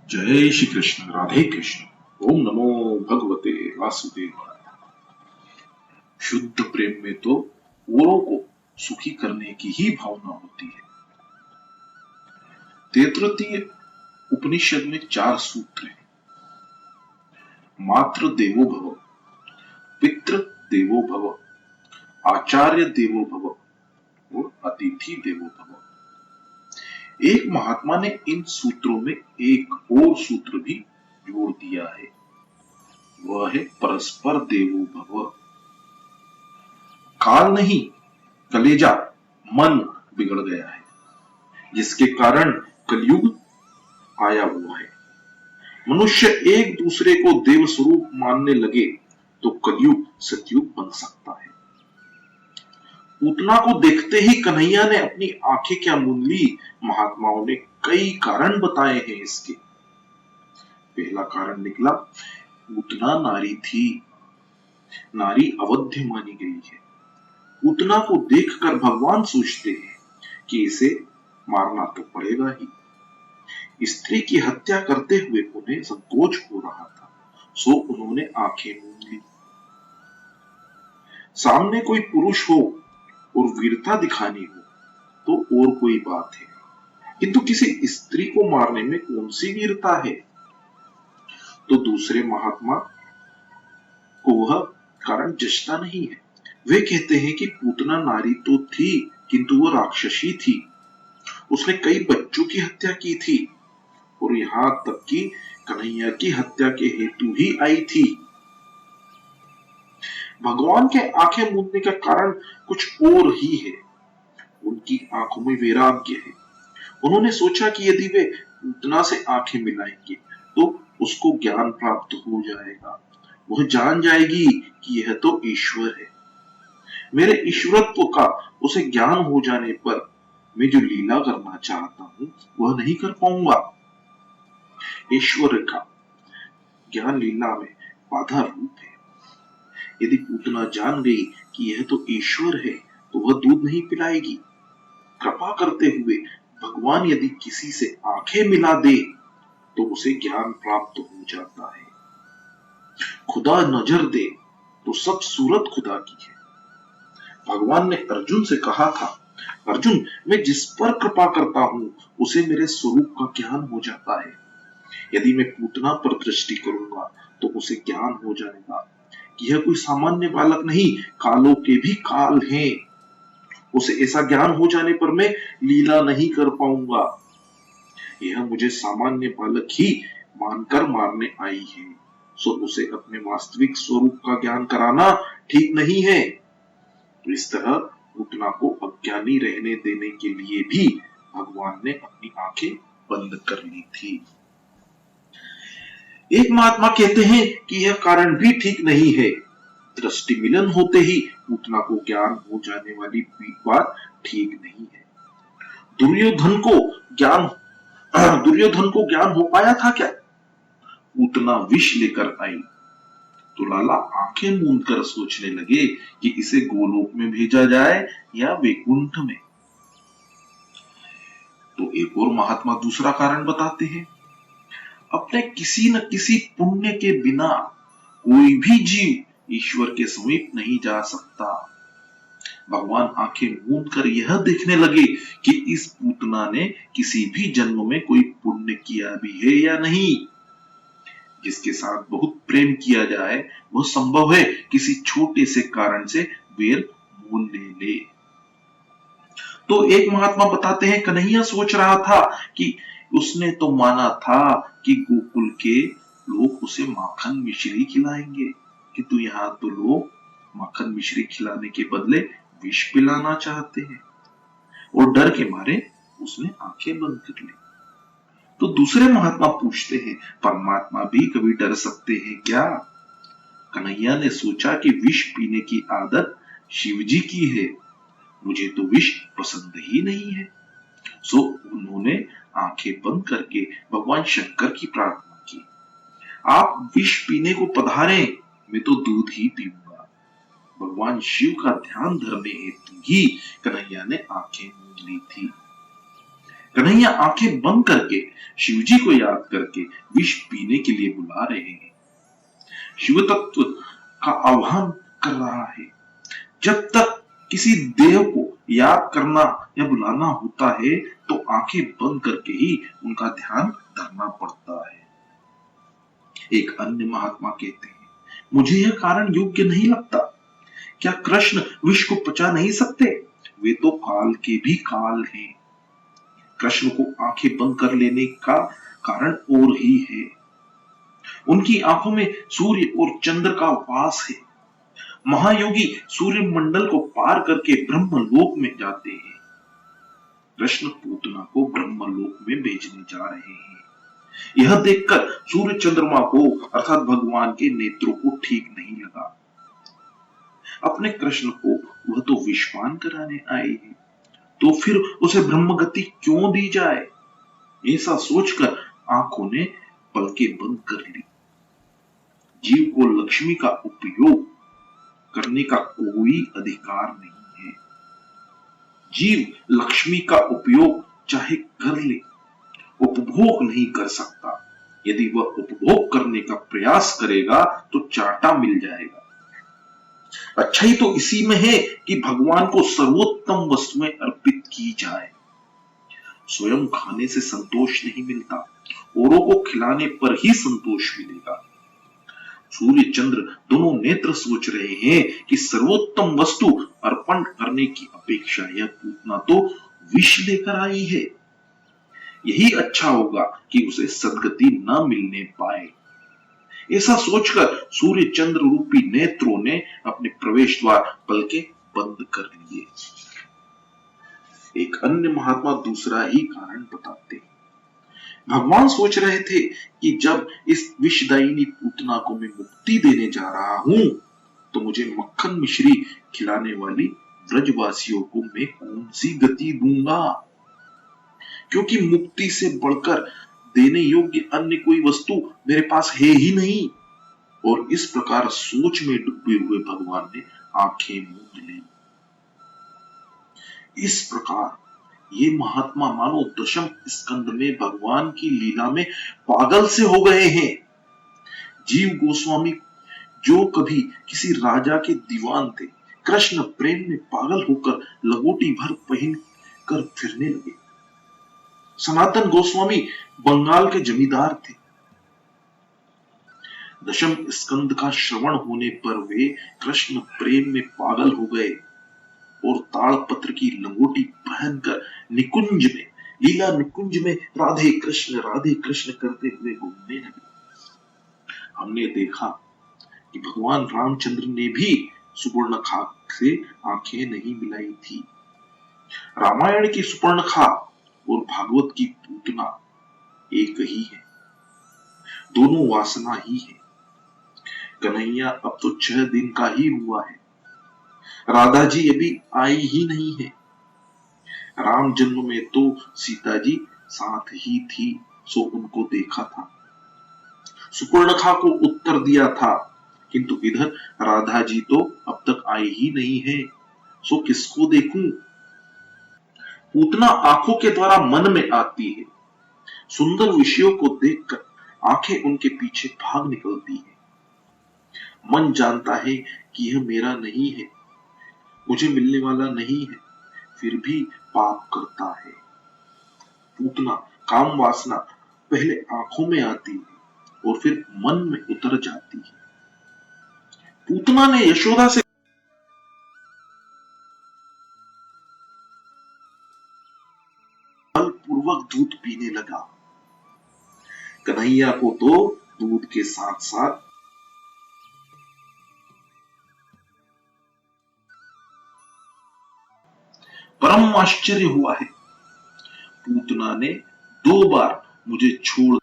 जय श्री कृष्ण। राधे कृष्ण। ओम नमो भगवते वासुदेवाय। शुद्ध प्रेम में तो औरों को सुखी करने की ही भावना होती है। तैतृतीय उपनिषद में 4 सूत्र हैं। मातृ देवो भव, पितृ देवो भव, आचार्य देवो भव और अतिथि देवो भव। एक महात्मा ने इन सूत्रों में एक और सूत्र भी जोड़ दिया है, वह है परस्पर देवो भव। काल नहीं, कलेजा मन बिगड़ गया है, जिसके कारण कलयुग आया हुआ है। मनुष्य एक दूसरे को देव स्वरूप मानने लगे तो कलयुग सतयुग बन सकता है। पूतना को देखते ही कन्हैया ने अपनी आंखें क्या मूंद ली। महात्माओं ने कई कारण बताए हैं इसके। पहला कारण निकला, पूतना नारी थी, नारी अवध्य मानी गई है। पूतना को देखकर भगवान सोचते हैं कि इसे मारना तो पड़ेगा ही। स्त्री की हत्या करते हुए उन्हें संकोच हो रहा था, सो उन्होंने आंखें मूंद ली। सामने कोई पुरुष हो और वीरता दिखानी हो तो और कोई बात है, किंतु किसी स्त्री को मारने में कौन सी वीरता है। तो दूसरे महात्मा को वह कारण जचता नहीं है। वे कहते हैं कि पूतना नारी तो थी, किंतु वह राक्षसी थी। उसने कई बच्चों की हत्या की थी और यहां तक कि कन्हैया की हत्या के हेतु ही आई थी। भगवान के आंखें मूंदने का कारण कुछ और ही है। उनकी आंखों में वैराग्य है। उन्होंने सोचा कि यदि वे पूतना से आंखें मिलाएंगे तो उसको ज्ञान प्राप्त हो जाएगा। वह जान जाएगी कि यह तो ईश्वर है। मेरे ईश्वरत्व का उसे ज्ञान हो जाने पर मैं जो लीला करना चाहता हूं वह नहीं कर पाऊंगा। ईश्वर का ज्ञान लीला में बाधा रूप है। यदि पूतना जान गई कि यह तो ईश्वर है तो वह दूध नहीं पिलाएगी। कृपा करते हुए भगवान यदि किसी से आंखें मिला दे तो उसे ज्ञान प्राप्त हो जाता है। खुदा नजर दे तो सब सूरत खुदा की है। भगवान ने अर्जुन से कहा था, अर्जुन मैं जिस पर कृपा करता हूं उसे मेरे स्वरूप का ज्ञान हो जाता है। यदि मैं पूतना पर दृष्टि करूंगा तो उसे ज्ञान हो जाएगा कि यह कोई सामान्य बालक नहीं, कालों के भी काल हैं। उसे ऐसा ज्ञान हो जाने पर मैं लीला नहीं कर पाऊंगा। यह मुझे सामान्य बालक ही मानकर मारने आई है, सो उसे अपने वास्तविक स्वरूप का ज्ञान कराना ठीक नहीं है। तो इस तरह पूतना को अज्ञानी रहने देने के लिए भी भगवान ने अपनी आंखें बंद कर ली थी। एक महात्मा कहते हैं कि यह कारण भी ठीक नहीं है। दृष्टि मिलन होते ही पूतना को ज्ञान हो जाने वाली बात ठीक नहीं है। दुर्योधन को ज्ञान दुर्योधन को ज्ञान हो पाया था क्या? पूतना विष लेकर आई तो लाला आंखें मूंद कर सोचने लगे कि इसे गोलोक में भेजा जाए या वैकुंठ में। तो एक और महात्मा दूसरा कारण बताते हैं, अपने किसी न किसी पुण्य के बिना कोई भी जीव ईश्वर के समीप नहीं जा सकता। भगवान आंखें मूंद कर यह देखने लगे कि इस पूतना ने किसी भी जन्म में कोई पुण्य किया भी है या नहीं। जिसके साथ बहुत प्रेम किया जाए वह संभव है किसी छोटे से कारण से वेर मोल ले। तो एक महात्मा बताते हैं, कन्हैया सोच रहा था कि उसने तो माना था कि गोकुल के लोग उसे माखन मिश्री खिलाएंगे, किंतु यहाँ तो लोग माखन मिश्री खिलाने के बदले विष पिलाना चाहते हैं और डर के मारे उसने आंखें बंद कर ली। तो दूसरे महात्मा पूछते हैं, परमात्मा भी कभी डर सकते हैं क्या? कन्हैया ने सोचा कि विष पीने की आदत शिवजी की है, मुझे तो विष पसंद ही नहीं है। सो उन्होंने आंखें बंद करके भगवान शंकर की प्रार्थना की, आप विष पीने को पधारें, मैं तो दूध ही पीऊंगा। भगवान शिव का ध्यान धरने हेतु ही कन्हैया ने आंखें मूंद ली थी। कन्हैया आंखें बंद करके शिवजी को याद करके विष पीने के लिए बुला रहे हैं, शिव तत्व का आह्वान कर रहा है। जब तक किसी देव को याद करना या बुलाना होता है तो आंखें बंद करके ही उनका ध्यान धरना पड़ता है। एक अन्य महात्मा कहते हैं, मुझे यह कारण योग्य नहीं लगता। क्या कृष्ण विष को पचा नहीं सकते? वे तो काल के भी काल हैं। कृष्ण को आंखें बंद कर लेने का कारण और ही है। उनकी आंखों में सूर्य और चंद्र का वास है। महायोगी सूर्य मंडल को पार करके ब्रह्मलोक में जाते हैं। कृष्ण पूतना को ब्रह्मलोक में भेजने जा रहे हैं। यह देखकर सूर्य चंद्रमा को अर्थात भगवान के नेत्रों को ठीक नहीं लगा। अपने कृष्ण को वह तो विषपान कराने आए हैं, तो फिर उसे ब्रह्मगति क्यों दी जाए? ऐसा सोचकर आंखों ने पलकें बंद कर ली। जीव को लक्ष्मी का उपयोग करने का कोई अधिकार नहीं है। जीव लक्ष्मी का उपयोग चाहे कर ले, उपभोग नहीं कर सकता। यदि वह उपभोग करने का प्रयास करेगा तो चाटा मिल जाएगा। अच्छाई तो इसी में है कि भगवान को सर्वोत्तम वस्तुएं अर्पित की जाए। स्वयं खाने से संतोष नहीं मिलता, औरों को खिलाने पर ही संतोष मिलेगा। सूर्य चंद्र दोनों नेत्र सोच रहे हैं कि सर्वोत्तम वस्तु अर्पण करने की अपेक्षा यह पूतना तो विष लेकर आई है। यही अच्छा होगा कि उसे सद्गति न मिलने पाए। ऐसा सोचकर सूर्य चंद्र रूपी नेत्रों ने अपने प्रवेश द्वार पलके बंद कर लिए। एक अन्य महात्मा दूसरा ही कारण बताते हैं। भगवान सोच रहे थे कि जब इस विषदायिनी पूतना को मैं मुक्ति देने जा रहा हूं तो मुझे मक्खन मिश्री खिलाने वाली ब्रजवासियों को मैं कौन सी गति दूंगा, क्योंकि मुक्ति से बढ़कर देने योग्य अन्य कोई वस्तु मेरे पास है ही नहीं। और इस प्रकार सोच में डूबे हुए भगवान ने आंखें मूंद ली। इस प्रकार ये महात्मा मानो दशम स्कंद में भगवान की लीला में पागल से हो गए हैं। जीव गोस्वामी जो कभी किसी राजा के दीवान थे, कृष्ण प्रेम में पागल होकर लगोटी भर पहन कर फिरने लगे। सनातन गोस्वामी बंगाल के जमींदार थे। दशम स्कंद का श्रवण होने पर वे कृष्ण प्रेम में पागल हो गए और ताड़पत्र की लंगोटी पहनकर निकुंज में, लीला निकुंज में राधे कृष्ण करते हुए घूमने लगे। हमने देखा कि भगवान रामचंद्र ने भी सुपर्णखा से आंखें नहीं मिलाई थी। रामायण की सुपर्णखा और भागवत की पूतना एक ही है, दोनों वासना ही है। कन्हैया अब तो 6 दिन का ही हुआ है। राधा जी अभी आई ही नहीं है। राम जन्म में तो सीता जी साथ ही थी, सो उनको देखा था, सुपर्णखा को उत्तर दिया था, किंतु इधर राधा जी तो अब तक आई ही नहीं है, सो किसको देखूं? पूतना आंखों के द्वारा मन में आती है। सुंदर विषयों को देखकर आंखें उनके पीछे भाग निकलती है। मन जानता है कि यह मेरा नहीं है, मुझे मिलने वाला नहीं है, फिर भी पाप करता है। पूतना काम वासना पहले आंखों में आती है और फिर मन में उतर जाती है। पूतना ने यशोदा से बलपूर्वक दूध पीने लगा। कन्हैया को तो दूध के साथ साथ परम आश्चर्य हुआ है। पूतना ने 2 बार मुझे छोड़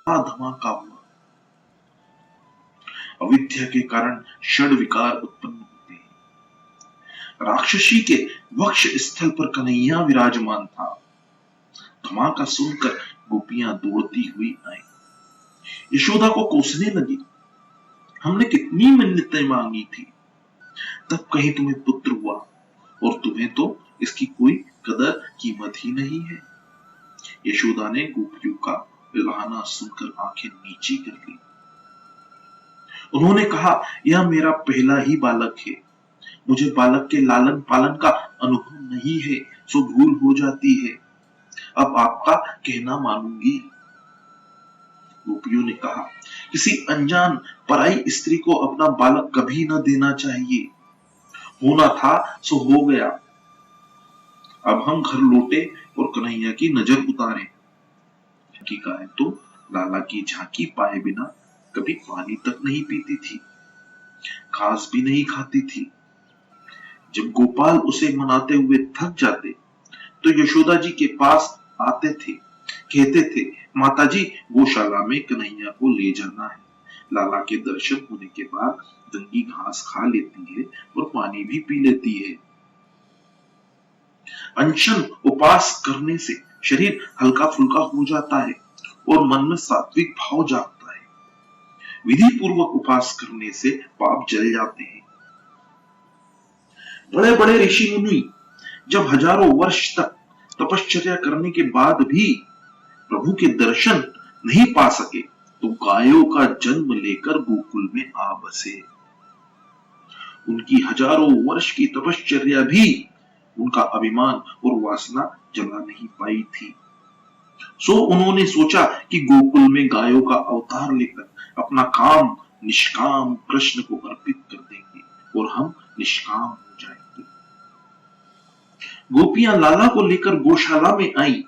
धमाका हुआ। अविद्या के कारण षड विकार उत्पन्न होते हैं। राक्षसी के वक्ष स्थल पर कन्हैया विराजमान था। धमाका सुनकर गोपियां दौड़ती हुई आई, यशोदा को कोसने लगी। हमने कितनी मिन्नतें मांगी थी, तब कहीं तुम्हें पुत्र हुआ और तुम्हें तो इसकी कोई कदर कीमत ही नहीं है। यशोदा ने गोपियों का लहाना सुनकर आंखें नीची कर ली। उन्होंने कहा, यह मेरा पहला ही बालक है। मुझे बालक के लालन पालन का अनुभव नहीं है, सो भूल हो जाती है। अब आपका कहना मानूंगी। गोपियों ने कहा, किसी अनजान पराई स्त्री को अपना बालक कभी न देना चाहिए। होना था सो हो गया। अब हम घर लौटे और कन्हैया की नजर उतारे। की गाय तो लाला की झांकी पाए बिना कभी पानी तक नहीं पीती थी, घास भी नहीं खाती थी। जब गोपाल उसे मनाते हुए थक जाते तो यशोदा जी के पास आते थे, कहते थे, माताजी गौशाला में कन्हैया को ले जाना है। लाला के दर्शन होने के बाद गंगी घास खा लेती है और पानी भी पी लेती है। अनशन उपवास करने से शरीर हल्का फुल्का हो जाता है और मन में सात्विक भाव जागता है। विधि पूर्वक उपवास करने से पाप जल जाते हैं। बड़े बड़े ऋषि मुनि जब हजारों वर्ष तक तपश्चर्या करने के बाद भी प्रभु के दर्शन नहीं पा सके तो गायों का जन्म लेकर गोकुल में आ बसे। उनकी हजारों वर्ष की तपश्चर्या भी उनका अभिमान और वासना जला नहीं पाई थी। सो उन्होंने सोचा कि गोकुल में गायों का अवतार लेकर अपना काम निष्काम कृष्ण को अर्पित कर देंगे और हम निष्काम हो जाएंगे। गोपियां लाला को लेकर गौशाला में आई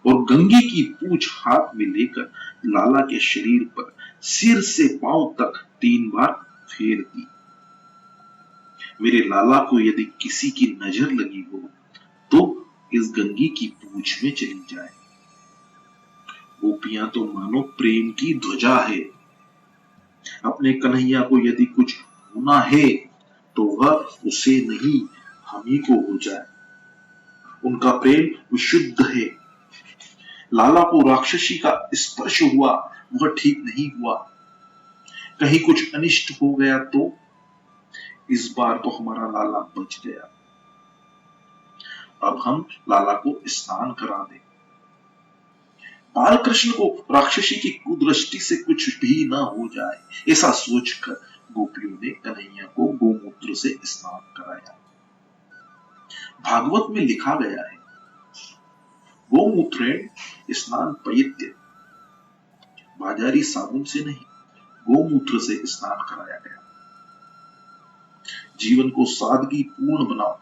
और गंगे की पूंछ हाथ में लेकर लाला के शरीर पर सिर से पांव तक 3 बार फेर दी। मेरे लाला को यदि किसी की नजर लगी हो तो इस गंगी की पूंछ में चली जाए। गोपियां तो मानो प्रेम की ध्वजा है। अपने कन्हैया को यदि कुछ होना है तो वह उसे नहीं हम ही को हो जाए। उनका प्रेम विशुद्ध है। लाला को राक्षसी का स्पर्श हुआ वह ठीक नहीं हुआ। कहीं कुछ अनिष्ट हो गया तो इस बार तो हमारा लाला बच गया। अब हम लाला को स्नान करा दें। बाल कृष्ण को राक्षसी की कुदृष्टि से कुछ भी ना हो जाए, ऐसा सोचकर गोपियों ने कन्हैया को गोमूत्र से स्नान कराया। भागवत में लिखा गया है, गोमूत्रेण स्नान पयित्य, बाजारी साबुन से नहीं गोमूत्र से स्नान कराया गया। जीवन को सादगी पूर्ण बनाओ।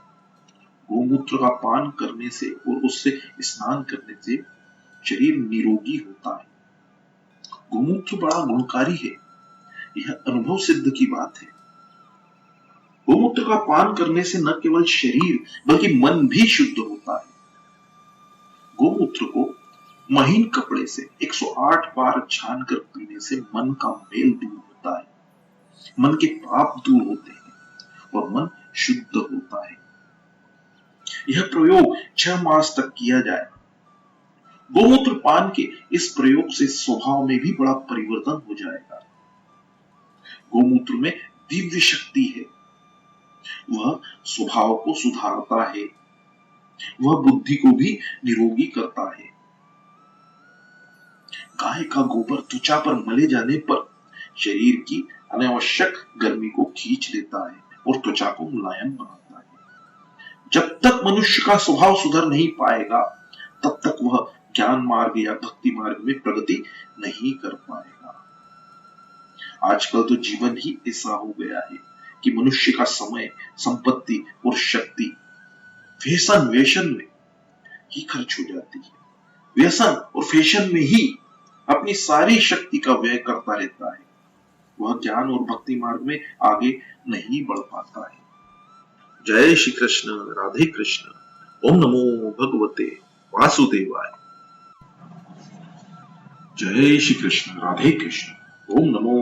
गोमूत्र का पान करने से और उससे स्नान करने से शरीर निरोगी होता है। गोमूत्र बड़ा गुणकारी है, यह अनुभव सिद्ध की बात है। गोमूत्र का पान करने से न केवल शरीर बल्कि मन भी शुद्ध होता है। गोमूत्र को महीन कपड़े से 108 बार छानकर पीने से मन का मेल दूर होता है, मन के पाप दूर होते हैं और मन शुद्ध होता है। यह प्रयोग 6 मास तक किया जाए। गोमूत्र पान के इस प्रयोग से स्वभाव में भी बड़ा परिवर्तन हो जाएगा। गोमूत्र में दिव्य शक्ति है। वह स्वभाव को सुधारता है। वह बुद्धि को भी निरोगी करता है। गाय का गोबर त्वचा पर मले जाने पर शरीर की अनावश्यक गर्मी को खींच लेता है और त्वचा को मुलायम बनाता है। जब तक मनुष्य का स्वभाव सुधर नहीं पाएगा तब तक वह ज्ञान मार्ग या भक्ति मार्ग में प्रगति नहीं कर पाएगा। आजकल तो जीवन ही ऐसा हो गया है कि मनुष्य का समय, संपत्ति और शक्ति फैशन वेशन में ही खर्च हो जाती है। व्यसन और फैशन में ही अपनी सारी शक्ति का व्यय करता रहता है। वह ज्ञान और भक्ति मार्ग में आगे नहीं बढ़ पाता है। जय श्री कृष्ण, राधे कृष्ण। ओम नमो भगवते वासुदेवाय। जय श्री कृष्ण, राधे कृष्ण। ओम नमो